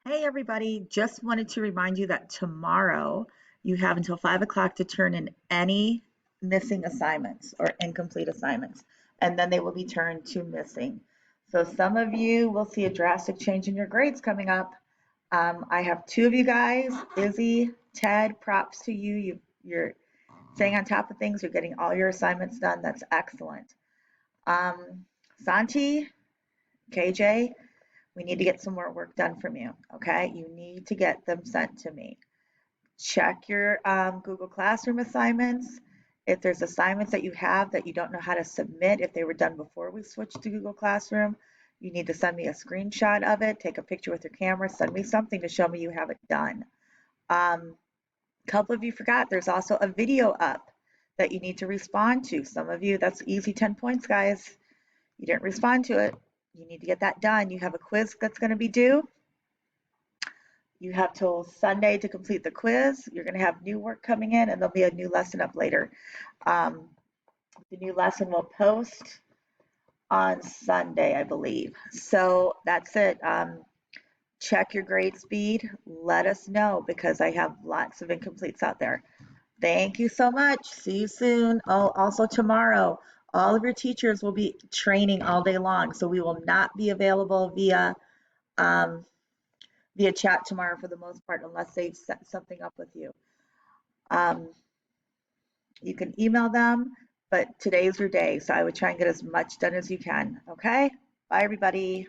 Hey everybody, just wanted to remind you that tomorrow you have until 5 o'clock to turn in any missing assignments or incomplete assignments, and then they will be turned to missing. So some of you will see a drastic change in your grades coming up. I have two of you guys, Izzy, Ted, props to you. You're staying on top of things, you're getting all your assignments done. That's excellent. Santi, KJ, we need to get some more work done from you, okay? You need to get them sent to me. Check your Google Classroom assignments. If there's assignments that you have that you don't know how to submit, if they were done before we switched to Google Classroom, you need to send me a screenshot of it, take a picture with your camera, send me something to show me you have it done. A couple of you forgot there's also a video up that you need to respond to. Some of you, that's easy 10 points, guys. You didn't respond to it. You need to get that done. You have a quiz that's going to be due. You have till Sunday to complete the quiz. You're going to have new work coming in, and there'll be a new lesson up later. Um, the new lesson will post on Sunday, I believe. So that's it. Check your grade speed. Let us know because I have lots of incompletes out there. Thank you so much. See you soon. Oh, also tomorrow, all of your teachers will be training all day long, so we will not be available um, via chat tomorrow for the most part, unless they've set something up with you. Um, you can email them, but today's your day, so I would try and get as much done as you can. Okay? Bye, everybody.